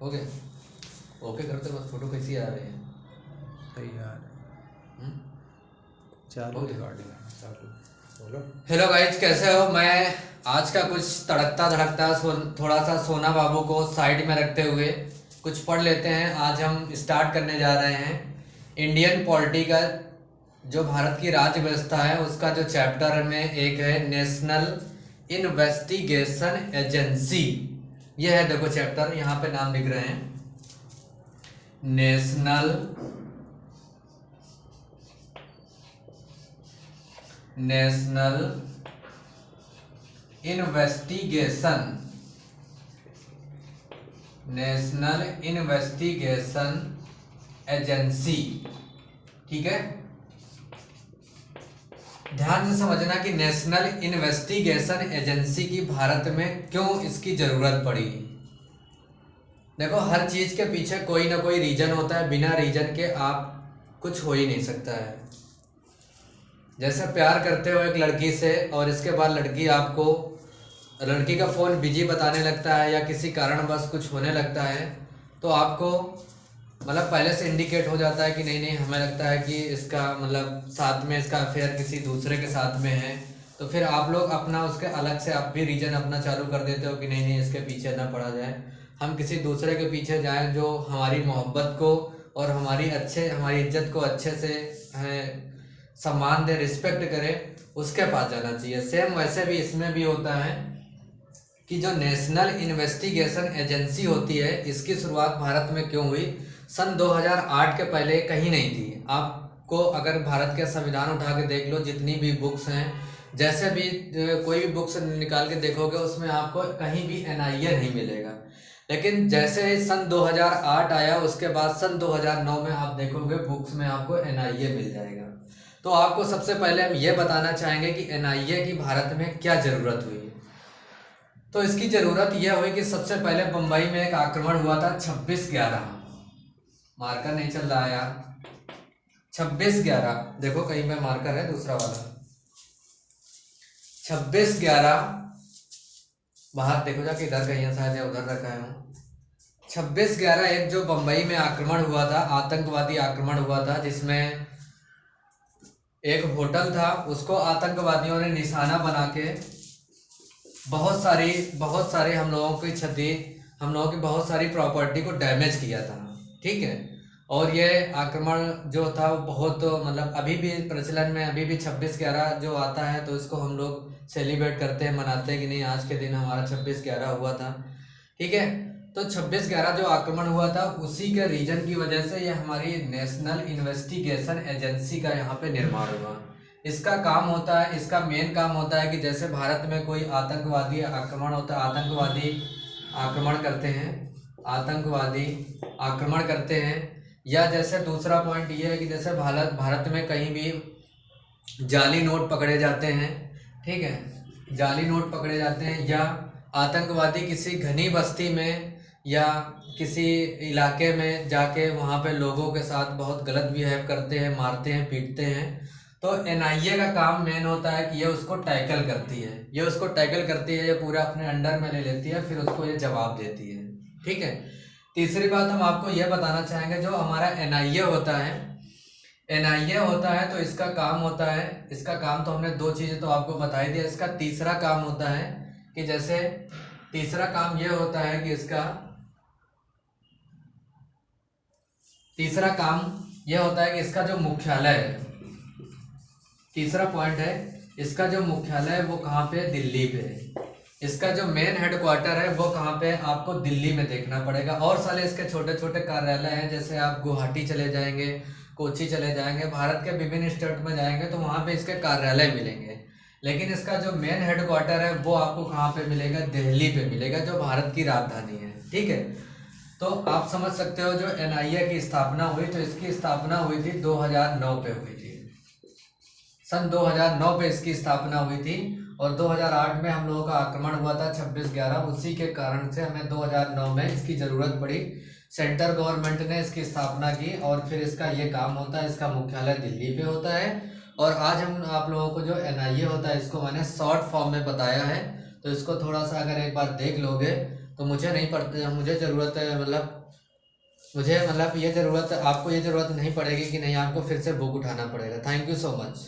हो गया? ओके करते बस, फोटो कैसी आ रही है? सही यार। हम्म? चालू रिकॉर्डिंग है, चालू। बोलो। हेलो गाइज, कैसे हो? मैं आज का कुछ तड़कता धड़कता थोड़ा सा सोना बाबू को साइड में रखते हुए कुछ पढ़ लेते हैं। आज हम स्टार्ट करने जा रहे हैं इंडियन पॉलिटी का, जो भारत की राज्य व्यवस्था है उसका जो चैप्टर में एक है नेशनल इन्वेस्टिगेशन एजेंसी। ये है, देखो चैप्टर यहाँ पे नाम लिख रहे हैं, नेशनल इन्वेस्टिगेशन एजेंसी। ठीक है, ध्यान से समझना कि नेशनल इन्वेस्टिगेशन एजेंसी की भारत में क्यों इसकी जरूरत पड़ी। देखो, हर चीज के पीछे कोई ना कोई रीजन होता है, बिना रीजन के आप कुछ हो ही नहीं सकता है। जैसे प्यार करते हो एक लड़की से और इसके बाद लड़की का फ़ोन बिजी बताने लगता है या किसी कारणवश कुछ होने लगता है, तो आपको मतलब पहले से इंडिकेट हो जाता है कि नहीं नहीं, हमें लगता है कि इसका मतलब साथ में इसका अफेयर किसी दूसरे के साथ में है। तो फिर आप लोग अपना उसके अलग से आप भी रीजन अपना चालू कर देते हो कि नहीं नहीं, इसके पीछे ना पड़ा जाए, हम किसी दूसरे के पीछे जाएं जो हमारी मोहब्बत को और हमारी इज्जत को अच्छे से सम्मान दे, रिस्पेक्ट करे, उसके पास जाना चाहिए। सेम वैसे भी इसमें भी होता है कि जो नेशनल इन्वेस्टिगेशन एजेंसी होती है, इसकी शुरुआत भारत में क्यों हुई? सन 2008 के पहले कहीं नहीं थी। आपको अगर भारत के संविधान उठा के देख लो, जितनी भी बुक्स हैं, जैसे भी कोई भी बुक्स निकाल के देखोगे उसमें आपको कहीं भी एनआईए नहीं मिलेगा। लेकिन जैसे ही सन 2008 आया, उसके बाद सन 2009 में आप देखोगे बुक्स में आपको एनआईए मिल जाएगा। तो आपको सबसे पहले हम ये बताना चाहेंगे कि एनआईए की भारत में क्या ज़रूरत हुई। तो इसकी ज़रूरत यह हुई कि सबसे पहले बम्बई में एक आक्रमण हुआ था 26/11। मार्कर नहीं चल रहा यार, 26/11 देखो, कहीं पे मार्कर है दूसरा वाला। 26/11 बाहर देखो जाके, इधर कहीं है शायद या उधर रखा है। 26/11 एक जो बम्बई में आक्रमण हुआ था, आतंकवादी आक्रमण हुआ था, जिसमें एक होटल था, उसको आतंकवादियों ने निशाना बना के बहुत सारी हम लोगों की बहुत सारी प्रॉपर्टी को डैमेज किया था। ठीक है, और ये आक्रमण जो था वो बहुत मतलब अभी भी प्रचलन में, अभी भी 26/11 जो आता है तो इसको हम लोग सेलिब्रेट करते हैं, मनाते हैं कि नहीं आज के दिन हमारा 26/11 हुआ था। ठीक है, तो 26/11 जो आक्रमण हुआ था, उसी के रीजन की वजह से ये हमारी नेशनल इन्वेस्टिगेशन एजेंसी का यहाँ पे निर्माण हुआ। इसका काम होता है, इसका मेन काम होता है कि जैसे भारत में कोई आतंकवादी आक्रमण होता है, आतंकवादी आक्रमण करते हैं, या जैसे दूसरा पॉइंट ये है कि जैसे भारत में कहीं भी जाली नोट पकड़े जाते हैं। ठीक है, जाली नोट पकड़े जाते हैं, या आतंकवादी किसी घनी बस्ती में या किसी इलाके में जाके वहाँ पे लोगों के साथ बहुत गलत बिहेव करते हैं, मारते हैं, पीटते हैं, तो एनआईए का काम मेन होता है कि ये उसको टैकल करती है, ये पूरा अपने अंडर में ले लेती है, फिर उसको ये जवाब देती है। ठीक है, तीसरी बात हम आपको यह बताना चाहेंगे, जो हमारा एनआईए होता है तो इसका काम तो हमने दो चीज़ें तो आपको बता ही दिया। इसका तीसरा काम होता है कि जैसे तीसरा काम यह होता है कि इसका जो मुख्यालय है, तीसरा पॉइंट है, इसका जो मुख्यालय है वो कहाँ पे? दिल्ली पे है। इसका जो मेन हेडक्वार्टर है वो कहाँ पे? आपको दिल्ली में देखना पड़ेगा। और सारे इसके छोटे छोटे कार्यालय हैं, जैसे आप गुवाहाटी चले जाएंगे, कोची चले जाएंगे, भारत के विभिन्न स्टेट में जाएंगे तो वहाँ पे इसके कार्यालय मिलेंगे। लेकिन इसका जो मेन हेडक्वार्टर है वो आपको कहाँ पे मिलेगा? दिल्ली पे मिलेगा, जो भारत की राजधानी है। ठीक है, तो आप समझ सकते हो जो एनआईए की स्थापना हुई, तो इसकी स्थापना हुई थी 2009 पे हुई थी। सन 2009 पे इसकी स्थापना हुई थी, और 2008 में हम लोगों का आक्रमण हुआ था 26/11। उसी के कारण से हमें 2009 में इसकी ज़रूरत पड़ी। सेंट्रल गवर्नमेंट ने इसकी स्थापना की, और फिर इसका ये काम होता है, इसका मुख्यालय दिल्ली पे होता है। और आज हम आप लोगों को जो एनआईए होता है, इसको मैंने शॉर्ट फॉर्म में बताया है, तो इसको थोड़ा सा अगर एक बार देख लोगे तो मुझे नहीं पड़ता, मुझे ज़रूरत है मुझे ये ज़रूरत, आपको ये ज़रूरत नहीं पड़ेगी कि नहीं आपको फिर से बुक उठाना पड़ेगा। Thank you so much.